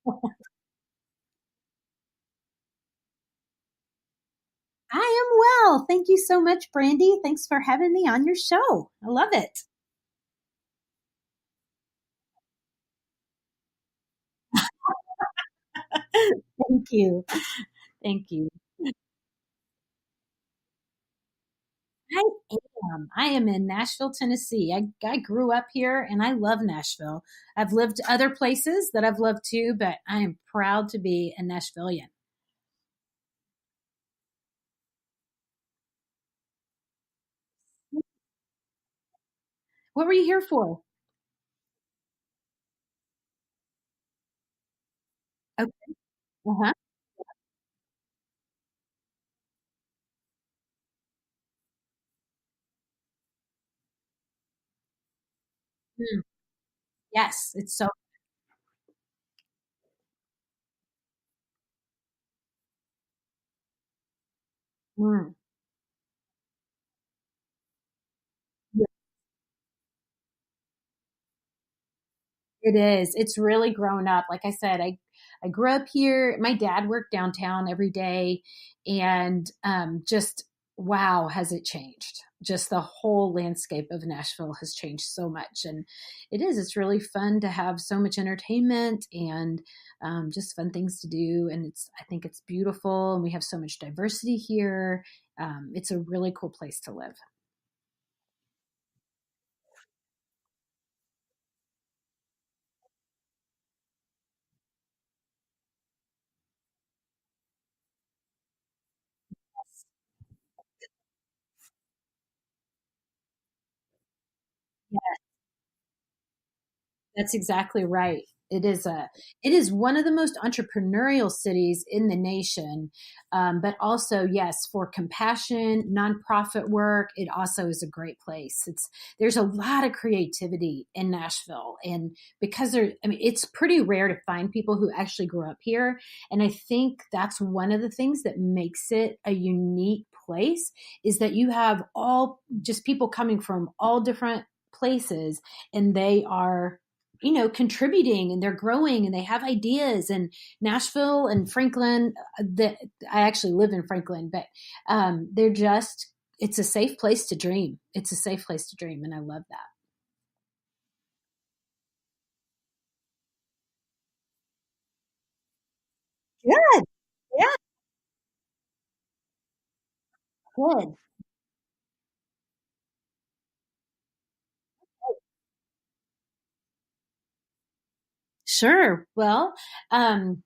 I am well. Thank you so much, Brandy. Thanks for having me on your show. I love it. Thank you. Thank you. I I am in Nashville, Tennessee. I grew up here and I love Nashville. I've lived other places that I've loved too, but I am proud to be a Nashvilleian. What were you here for? Okay. Uh-huh. Mm. Yes, it's so. Mm. It is. It's really grown up. Like I said, I grew up here. My dad worked downtown every day, and just wow, has it changed? Just the whole landscape of Nashville has changed so much, and it is. It's really fun to have so much entertainment and just fun things to do. And it's. I think it's beautiful, and we have so much diversity here. It's a really cool place to live. That's exactly right. It is one of the most entrepreneurial cities in the nation, but also yes, for compassion, nonprofit work. It also is a great place. There's a lot of creativity in Nashville, and because I mean, it's pretty rare to find people who actually grew up here, and I think that's one of the things that makes it a unique place is that you have all just people coming from all different places, and they are contributing and they're growing and they have ideas. And Nashville and Franklin, that I actually live in Franklin, but they're just, it's a safe place to dream. It's a safe place to dream. And I love that. Good. Yeah. Good. Sure. Well, um,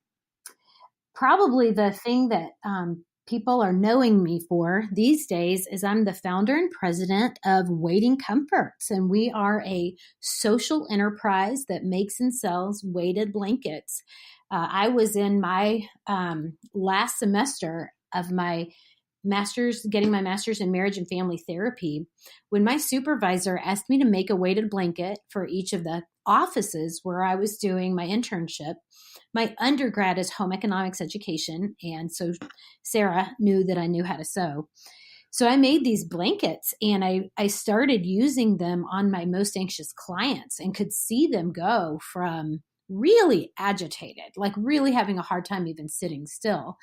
probably the thing that people are knowing me for these days is I'm the founder and president of Waiting Comforts, and we are a social enterprise that makes and sells weighted blankets. I was in my last semester of my master's, getting my master's in marriage and family therapy, when my supervisor asked me to make a weighted blanket for each of the offices where I was doing my internship. My undergrad is home economics education, and so Sarah knew that I knew how to sew. So I made these blankets and I started using them on my most anxious clients and could see them go from really agitated, like really having a hard time even sitting still.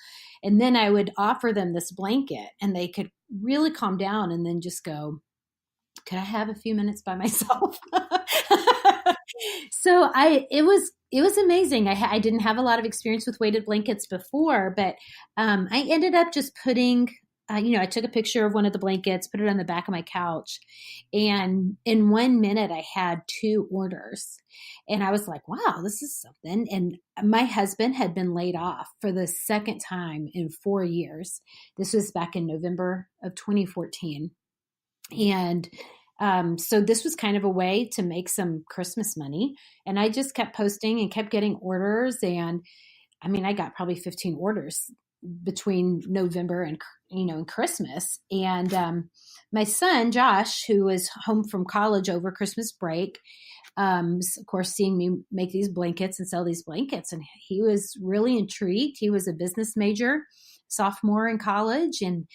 And then I would offer them this blanket and they could really calm down and then just go, could I have a few minutes by myself? So it was amazing. I didn't have a lot of experience with weighted blankets before, but I ended up just putting, I took a picture of one of the blankets, put it on the back of my couch, and in 1 minute I had two orders, and I was like, wow, this is something. And my husband had been laid off for the second time in 4 years. This was back in November of 2014, and so this was kind of a way to make some Christmas money. And I just kept posting and kept getting orders. And I mean, I got probably 15 orders between November and and Christmas. And my son Josh, who was home from college over Christmas break, of course, seeing me make these blankets and sell these blankets, and he was really intrigued. He was a business major, sophomore in college, and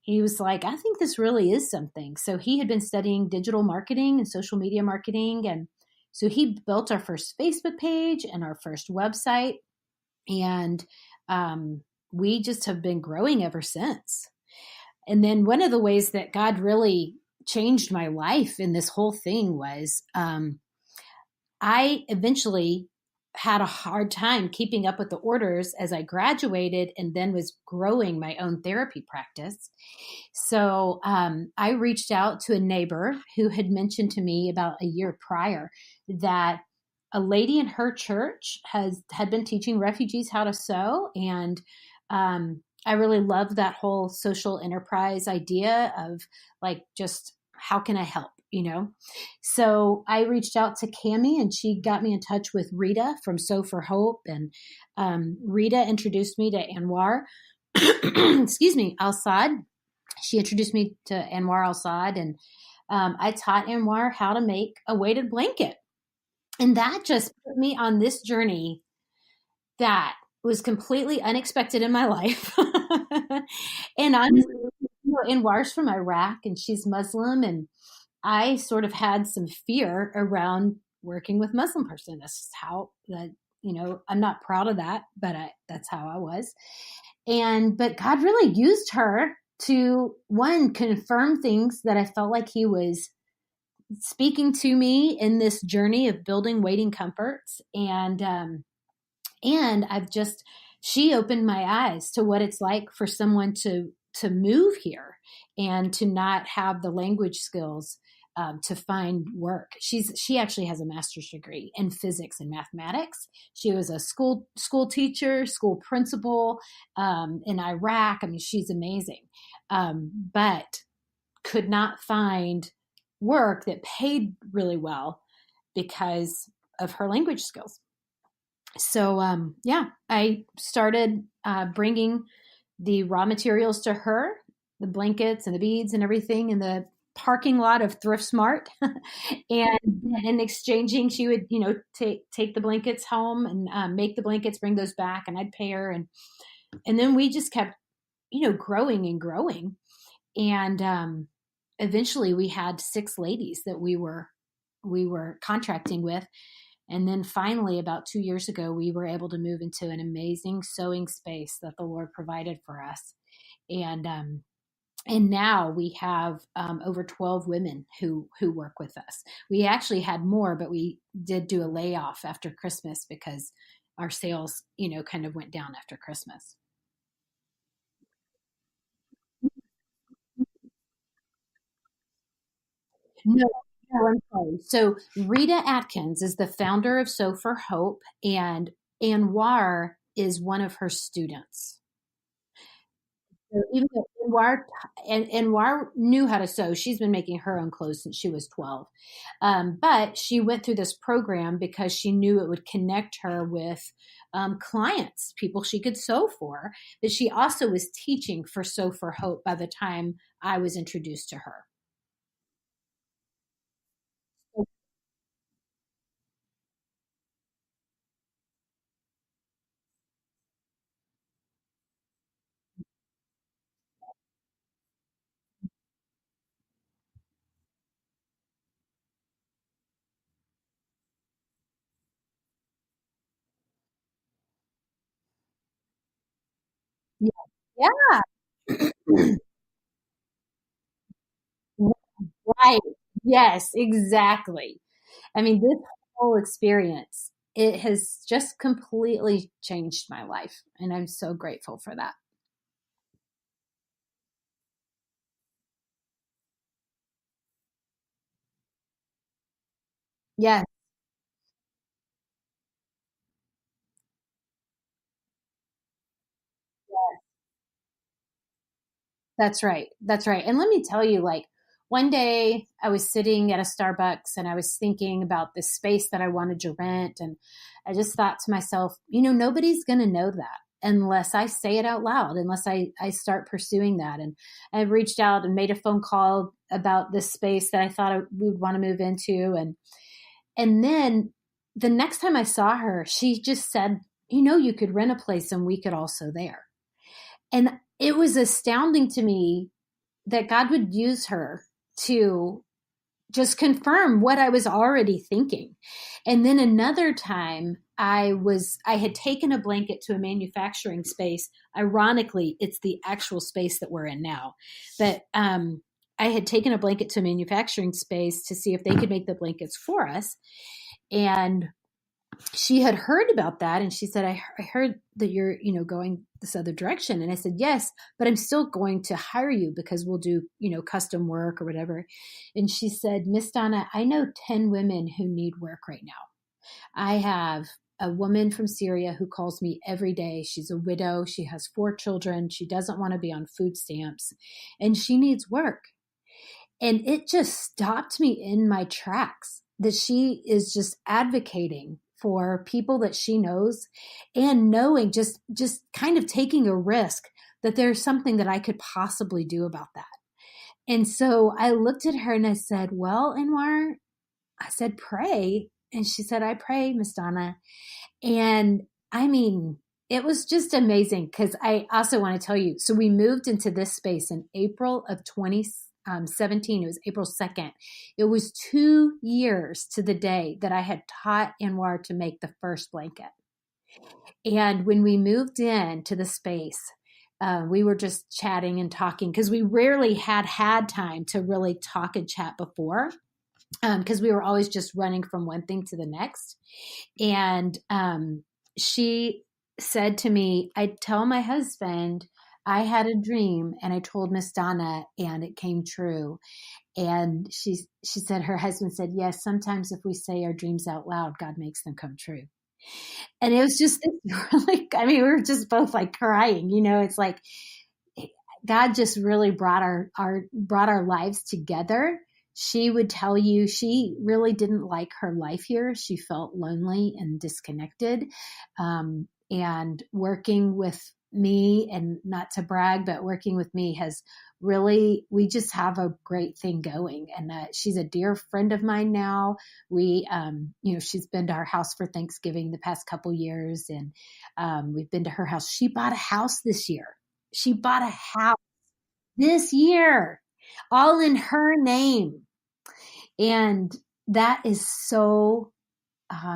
he was like, I think this really is something. So he had been studying digital marketing and social media marketing. And so he built our first Facebook page and our first website. And we just have been growing ever since. And then one of the ways that God really changed my life in this whole thing was I eventually had a hard time keeping up with the orders as I graduated and then was growing my own therapy practice. So I reached out to a neighbor who had mentioned to me about a year prior that a lady in her church had been teaching refugees how to sew, and I really love that whole social enterprise idea of like just how can I help, you know? So I reached out to Cami, and she got me in touch with Rita from Sew for Hope, and Rita introduced me to Anwar, excuse me, Al Saad. She introduced me to Anwar Al Saad, and I taught Anwar how to make a weighted blanket. And that just put me on this journey that was completely unexpected in my life. And honestly, Anwar's from Iraq and she's Muslim. And I sort of had some fear around working with Muslim person. That's just how that, I'm not proud of that, but that's how I was. But God really used her to, one, confirm things that I felt like he was speaking to me in this journey of building waiting comforts. And she opened my eyes to what it's like for someone to move here and to not have the language skills to find work. She actually has a master's degree in physics and mathematics. She was a school teacher, school principal in Iraq. I mean, she's amazing, but could not find work that paid really well because of her language skills. So I started bringing the raw materials to her, the blankets and the beads and everything in the parking lot of Thrift Smart. And in exchanging, she would, take the blankets home and make the blankets, bring those back, and I'd pay her. And then we just kept, growing and growing. And eventually we had 6 ladies that we were contracting with. And then finally, about 2 years ago, we were able to move into an amazing sewing space that the Lord provided for us. And now we have over 12 women who work with us. We actually had more, but we did do a layoff after Christmas because our sales, kind of went down after Christmas. No, no, I'm sorry. So Rita Atkins is the founder of Sew for Hope, and Anwar is one of her students. So even though Anwar knew how to sew, she's been making her own clothes since she was 12. But she went through this program because she knew it would connect her with clients, people she could sew for. But she also was teaching for Sew for Hope by the time I was introduced to her. Yeah. Yeah. Right. Yes, exactly. I mean, this whole experience, it has just completely changed my life, and I'm so grateful for that. Yes, that's right. That's right. And let me tell you, like, one day I was sitting at a Starbucks and I was thinking about this space that I wanted to rent. And I just thought to myself, nobody's going to know that unless I say it out loud, unless I start pursuing that. And I reached out and made a phone call about this space that I thought we would want to move into. And then the next time I saw her, she just said, you could rent a place and we could also there. And it was astounding to me that God would use her to just confirm what I was already thinking. And then another time I had taken a blanket to a manufacturing space. Ironically, it's the actual space that we're in now. But I had taken a blanket to a manufacturing space to see if they could make the blankets for us. And she had heard about that, and she said, I heard that you're, going this other direction. And I said, yes, but I'm still going to hire you because we'll do, custom work or whatever. And she said, Miss Donna, I know 10 women who need work right now. I have a woman from Syria who calls me every day. She's a widow. She has 4 children. She doesn't want to be on food stamps, and she needs work. And it just stopped me in my tracks that she is just advocating for people that she knows, and knowing, just kind of taking a risk that there's something that I could possibly do about that. And so I looked at her and I said, well, Anwar, I said, pray. And she said, I pray, Miss Donna. And I mean, it was just amazing, because I also want to tell you, so we moved into this space in April of 2017. It was April 2nd. It was 2 years to the day that I had taught Anwar to make the first blanket. And when we moved into the space, we were just chatting and talking, because we rarely had time to really talk and chat before, because we were always just running from one thing to the next. And she said to me, I tell my husband I had a dream, and I told Miss Donna, and it came true. And she said, her husband said, yes, sometimes if we say our dreams out loud, God makes them come true. And it was just really, I mean, we were just both like crying, it's like God just really brought our lives together. She would tell you she really didn't like her life here. She felt lonely and disconnected. And working with me, and not to brag, but working with me has really, we just have a great thing going. And she's a dear friend of mine now. We, she's been to our house for Thanksgiving the past couple years, and we've been to her house. She bought a house this year. She bought a house this year, all in her name. And that is so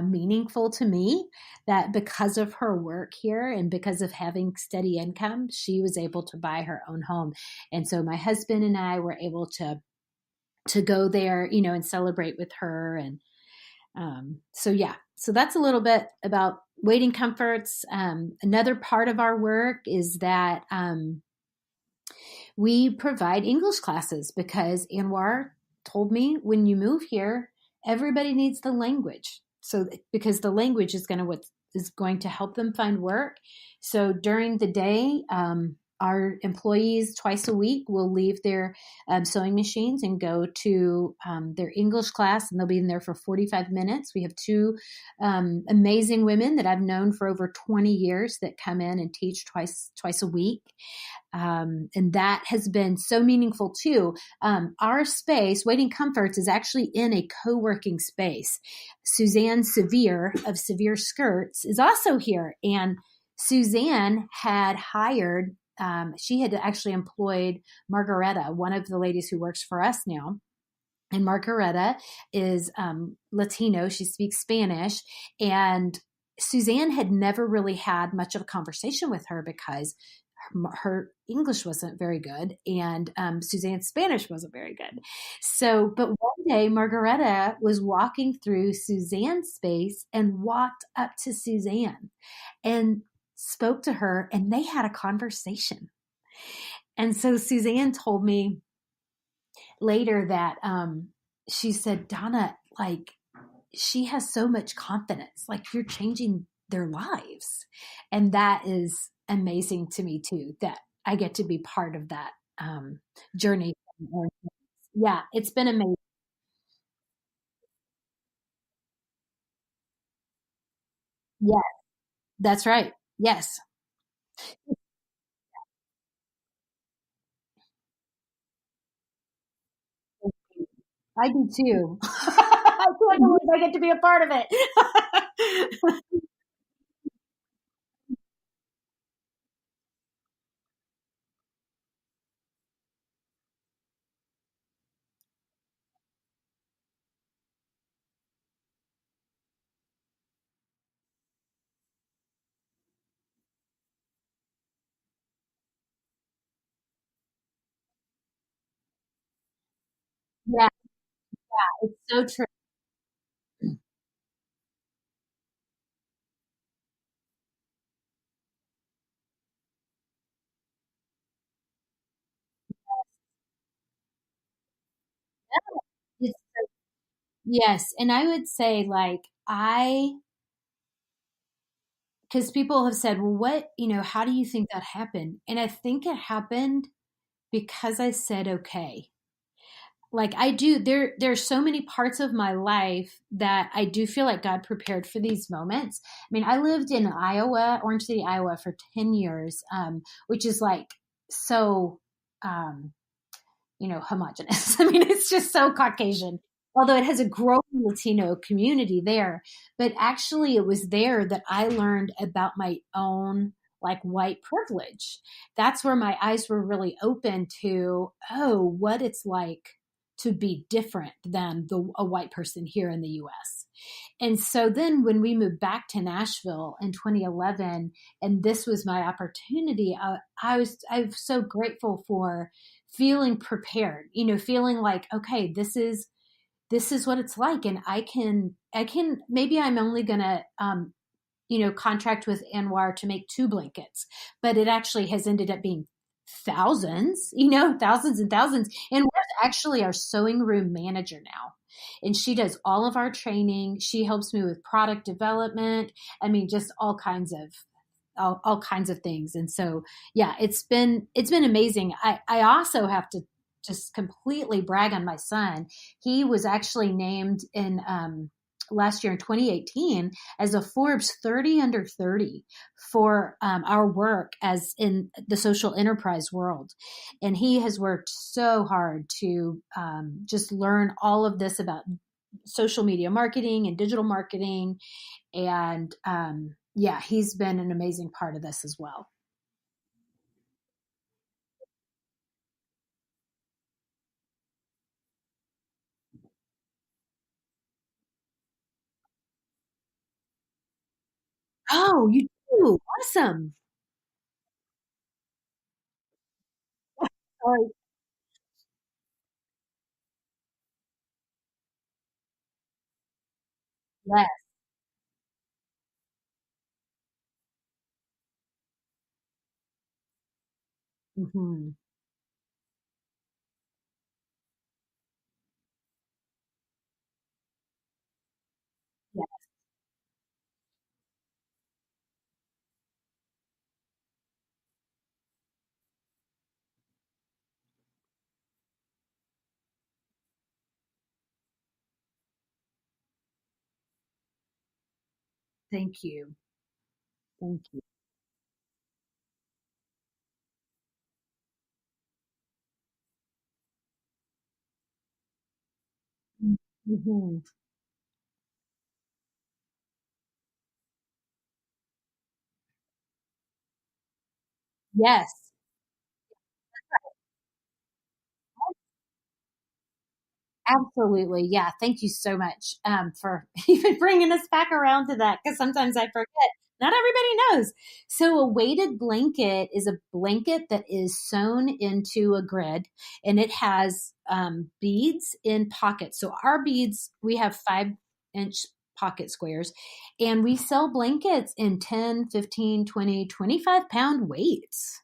meaningful to me, that because of her work here and because of having steady income, she was able to buy her own home. And so my husband and I were able to go there, and celebrate with her. And so that's a little bit about Waiting Comforts. Another part of our work is that we provide English classes, because Anwar told me, when you move here, everybody needs the language. So because the language is going to help them find work. So during the day, our employees twice a week will leave their sewing machines and go to their English class, and they'll be in there for 45 minutes. We have 2 amazing women that I've known for over 20 years that come in and teach twice a week. And that has been so meaningful too. Our space, Waiting Comforts, is actually in a co-working space. Suzanne Severe of Severe Skirts is also here. And Suzanne had hired, she had actually employed Margareta, one of the ladies who works for us now. And Margareta is Latino. She speaks Spanish. And Suzanne had never really had much of a conversation with her, because her English wasn't very good, and Suzanne's Spanish wasn't very good. So, but one day Margareta was walking through Suzanne's space and walked up to Suzanne and spoke to her, and they had a conversation. And so Suzanne told me later that she said, Donna, like, she has so much confidence, like, you're changing their lives. And that is amazing to me too, that I get to be part of that journey. Yeah, it's been amazing. Yeah, that's right. Yes, I do too. I can't believe I get to be a part of it. It's so true. It's yes, and I would say, like, because people have said, "Well, how do you think that happened?" And I think it happened because I said, "Okay." Like, I do there's so many parts of my life that I do feel like God prepared for these moments. I mean, I lived in Iowa, Orange City, Iowa for 10 years, which is like so um homogenous. I mean, it's just so Caucasian, although it has a growing Latino community there. But actually, it was there that I learned about my own like white privilege. That's where my eyes were really open to, oh, what it's like to be different than a white person here in the US. And so then when we moved back to Nashville in 2011, and this was my opportunity, I'm so grateful for feeling prepared, feeling like, okay, this is what it's like. And I can maybe I'm only gonna contract with Anwar to make 2 blankets, but it actually has ended up being thousands, thousands and thousands. And we're actually our sewing room manager now. And she does all of our training. She helps me with product development. I mean, just all kinds of things. And so, yeah, it's been amazing. I also have to just completely brag on my son. He was actually named in last year in 2018 as a Forbes 30 under 30 for our work as in the social enterprise world. And he has worked so hard to just learn all of this about social media marketing and digital marketing. And yeah, he's been an amazing part of this as well. Oh, you do? Awesome. Oh, yes. Hmm. Yeah, thank you. Thank you. Hmm. Yes. Absolutely. Yeah. Thank you so much for even bringing us back around to that because sometimes I forget. Not everybody knows. So, a weighted blanket is a blanket that is sewn into a grid and it has beads in pockets. So, our beads, we have 5-inch pocket squares and we sell blankets in 10, 15, 20, 25 pound weights.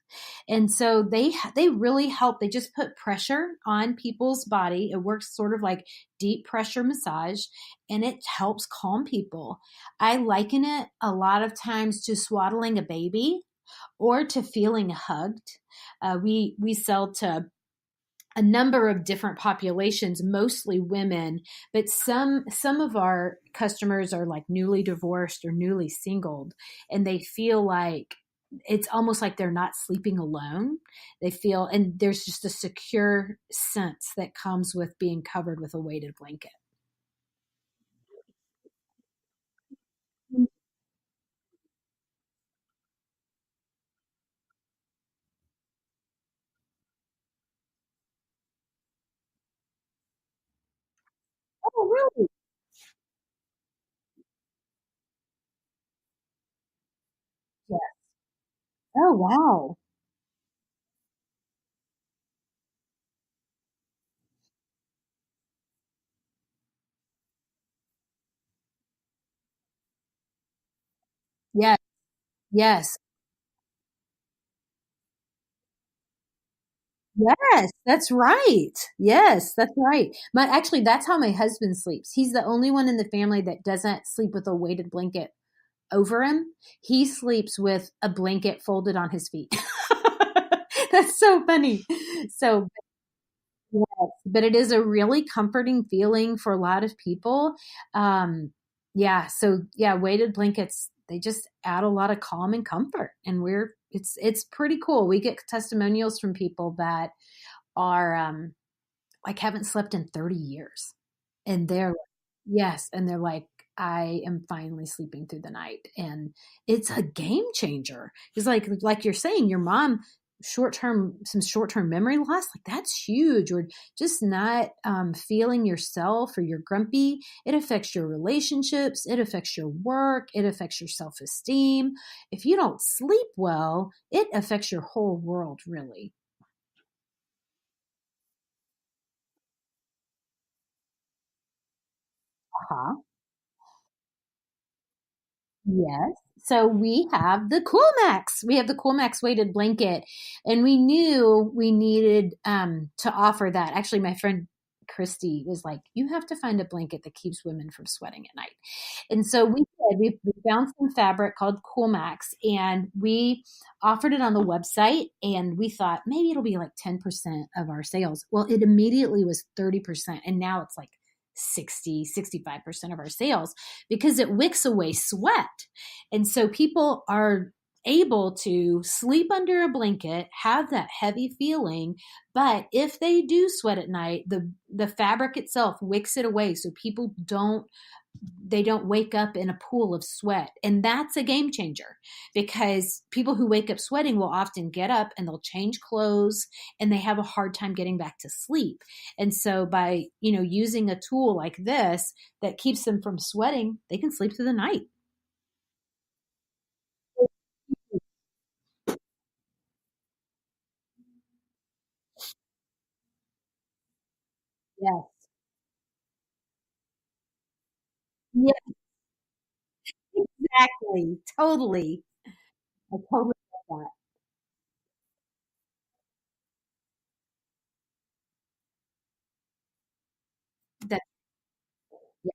And so they really help. They just put pressure on people's body. It works sort of like deep pressure massage and it helps calm people. I liken it a lot of times to swaddling a baby or to feeling hugged. We sell to a number of different populations, mostly women, but some of our customers are like newly divorced or newly singled, and they feel like it's almost like they're not sleeping alone. They feel, and there's just a secure sense that comes with being covered with a weighted blanket. Oh, really? Yeah. Oh, wow. Yes. Yes. Yes, that's right. Yes, that's right. Actually, that's how my husband sleeps. He's the only one in the family that doesn't sleep with a weighted blanket over him. He sleeps with a blanket folded on his feet. That's so funny. So, yes, but it is a really comforting feeling for a lot of people. Um, yeah, so yeah, weighted blankets, they just add a lot of calm and comfort, and it's pretty cool. We get testimonials from people that are like haven't slept in 30 years. And they're yes, and they're like, I am finally sleeping through the night. And it's a game changer. Because like you're saying, your mom short term memory loss, like that's huge. Or just not feeling yourself, or you're grumpy. It affects your relationships, it affects your work, it affects your self-esteem. If you don't sleep well, it affects your whole world, really. Uh-huh. Yes. So we have the Cool Max. We have the Cool Max weighted blanket, and we knew we needed to offer that. Actually, my friend Christy was like, "You have to find a blanket that keeps women from sweating at night." And so we did. We found some fabric called Cool Max, and we offered it on the website. And we thought maybe it'll be like 10% of our sales. Well, it immediately was 30%, and now it's like 65% of our sales because it wicks away sweat. And so people are able to sleep under a blanket, have that heavy feeling, but if they do sweat at night, the fabric itself wicks it away so people don't wake up in a pool of sweat. And that's a game changer because people who wake up sweating will often get up and they'll change clothes and they have a hard time getting back to sleep. And so by, using a tool like this that keeps them from sweating, they can sleep through the night. Yes. Yeah, exactly. Totally. I totally get that. Yeah.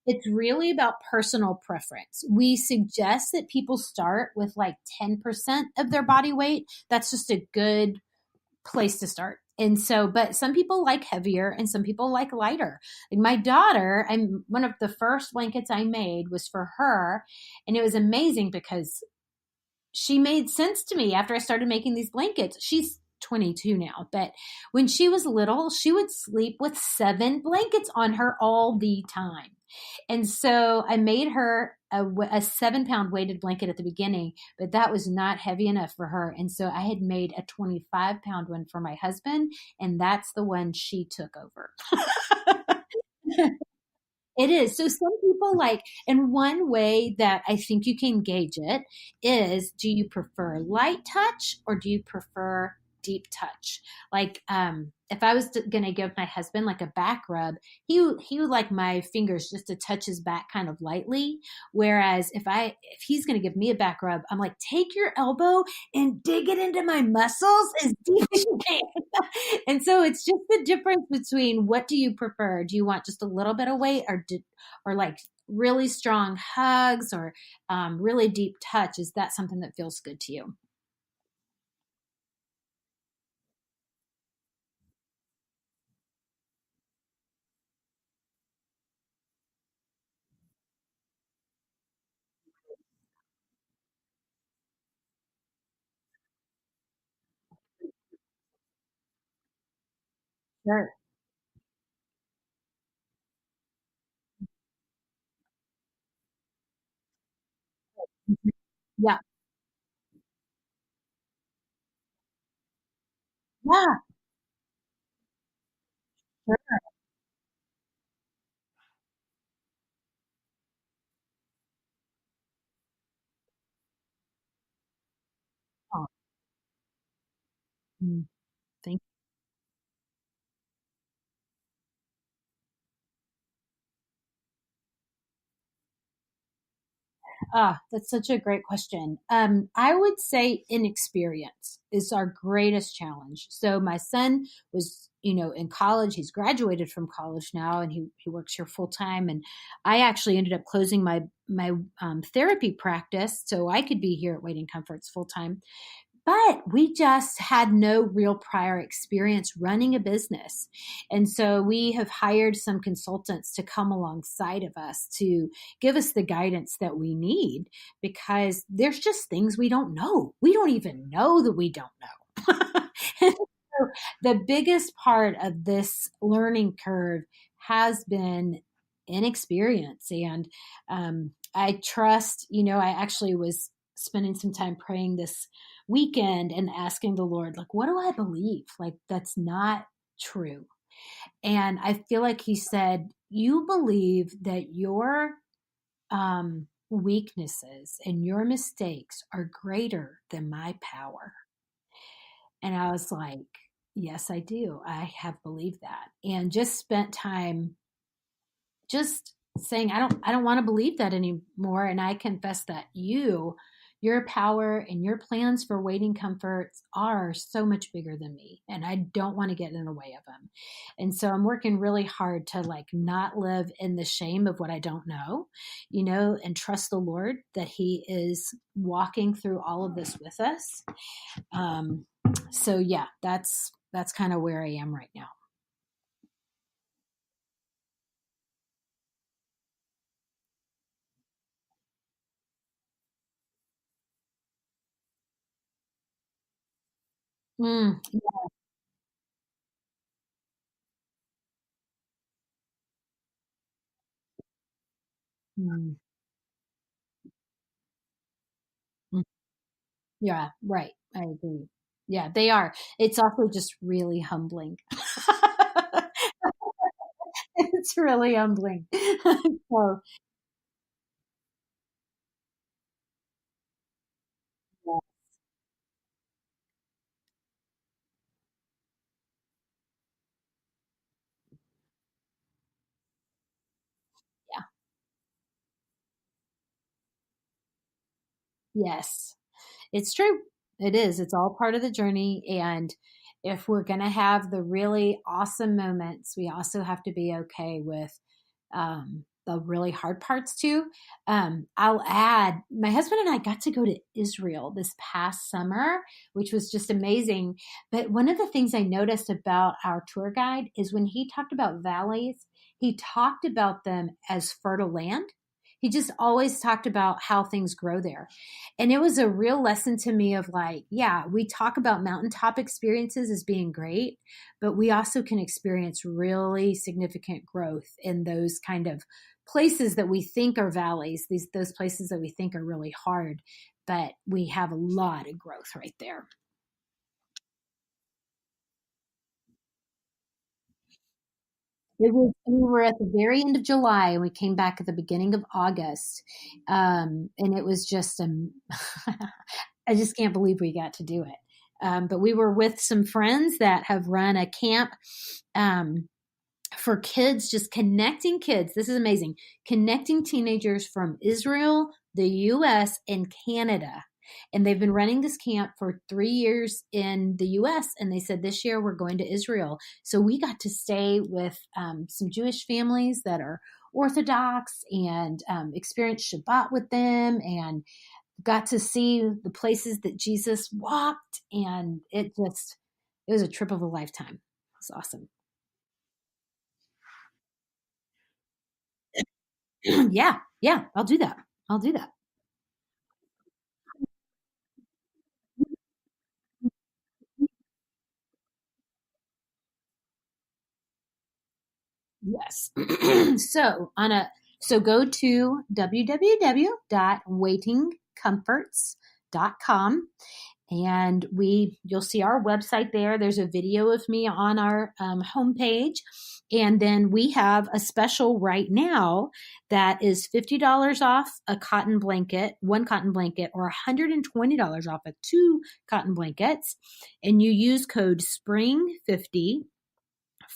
It's really about personal preference. We suggest that people start with like 10% of their body weight. That's just a good place to start. And so, but some people like heavier and some people like lighter. Like my daughter, I'm one of the first blankets I made was for her. And it was amazing because she made sense to me after I started making these blankets. She's 22 now, but when she was little, she would sleep with 7 blankets on her all the time. And so I made her a 7 pound weighted blanket at the beginning, but that was not heavy enough for her. And so I had made a 25-pound one for my husband, and that's the one she took over. It is. So some people like, and one way that I think you can gauge it is, do you prefer light touch or do you prefer deep touch? Like, if I was going to give my husband like a back rub, he would like my fingers just to touch his back kind of lightly. Whereas if he's going to give me a back rub, I'm like, take your elbow and dig it into my muscles as deep as you can. And so it's just the difference between, what do you prefer? Do you want just a little bit of weight, or like really strong hugs, or really deep touch? Is that something that feels good to you? Sure. Mhm. Yeah. Yeah. Sure. Oh, mm. That's such a great question. I would say inexperience is our greatest challenge. So my son was, in college. He's graduated from college now, and he works here full time. And I actually ended up closing my therapy practice so I could be here at Waiting Comforts full time. But we just had no real prior experience running a business. And so we have hired some consultants to come alongside of us to give us the guidance that we need, because there's just things we don't know. We don't even know that we don't know. And so the biggest part of this learning curve has been inexperience. And I trust, I actually was spending some time praying this weekend and asking the Lord, like, what do I believe? Like, that's not true. And I feel like he said, you believe that your weaknesses and your mistakes are greater than my power. And I was like, yes, I do. I have believed that, and just spent time just saying, I don't want to believe that anymore. And I confess that your power and your plans for Waiting Comforts are so much bigger than me, and I don't want to get in the way of them. And so I'm working really hard to like not live in the shame of what I don't know, and trust the Lord that he is walking through all of this with us. So yeah, that's kind of where I am right now. Mm, mm, mm. Yeah, right. I agree. Yeah, they are. It's also just really humbling. It's really humbling. So, yeah, yeah. Yes, it's true. It is. It's all part of the journey. And if we're going to have the really awesome moments, we also have to be okay with the really hard parts too. I'll add, my husband and I got to go to Israel this past summer, which was just amazing. But one of the things I noticed about our tour guide is when he talked about valleys, he talked about them as fertile land. He just always talked about how things grow there. And it was a real lesson to me of like, yeah, we talk about mountaintop experiences as being great, but we also can experience really significant growth in those kind of places that we think are valleys, those places that we think are really hard, but we have a lot of growth right there. We were at the very end of July and we came back at the beginning of August. And it was just, I just can't believe we got to do it. But we were with some friends that have run a camp um, for kids, just connecting kids. This is amazing. Connecting teenagers from Israel, the US, and Canada. And they've been running this camp for 3 years in the US. And they said this year we're going to Israel. So we got to stay with some Jewish families that are Orthodox and experience Shabbat with them, and got to see the places that Jesus walked. And it was a trip of a lifetime. It was awesome. Yeah, yeah, I'll do that. I'll do that. Yes. So go to www.waitingcomforts.com, and you'll see our website there. There's a video of me on our homepage, and then we have a special right now that is $50 off a cotton blanket, one cotton blanket, or $120 off of two cotton blankets, and you use code spring 50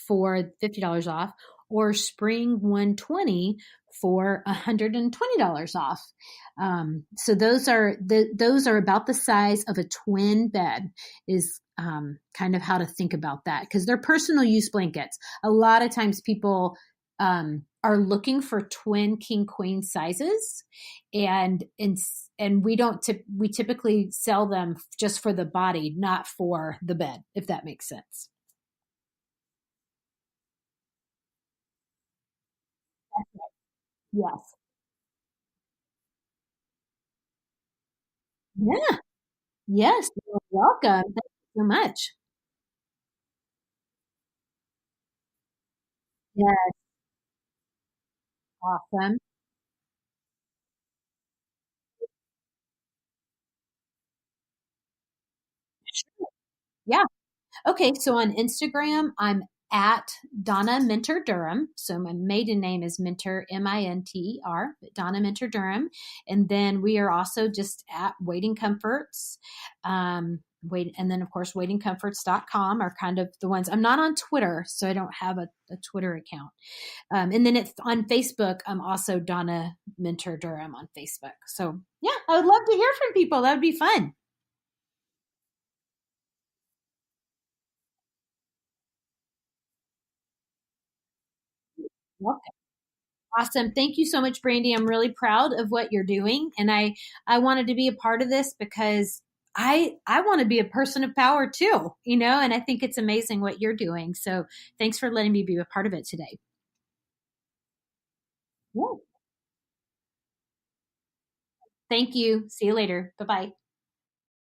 for $50 off, or spring 120 for $120 off. So those are about the size of a twin bed is kind of how to think about that because they're personal use blankets. A lot of times people are looking for twin king queen sizes, and we typically sell them just for the body, not for the bed, if that makes sense. Yes. Yeah. Yes. You're welcome. Thank you so much. Yeah. Awesome. Sure. Yeah. Okay, so on Instagram, I'm at Donna Minter Durham. So my maiden name is Minter, Minter, but Donna Minter Durham. And then we are also just at Waiting Comforts. And then of course waitingcomforts.com are kind of the ones. I'm not on Twitter, so I don't have a Twitter account. And then it's on Facebook. I'm also Donna Minter Durham on Facebook. So yeah, I would love to hear from people. That would be fun. Awesome. Thank you so much, Brandy. I'm really proud of what you're doing. And I wanted to be a part of this because I want to be a person of power too, and I think it's amazing what you're doing. So thanks for letting me be a part of it today. Yeah. Thank you. See you later. Bye bye.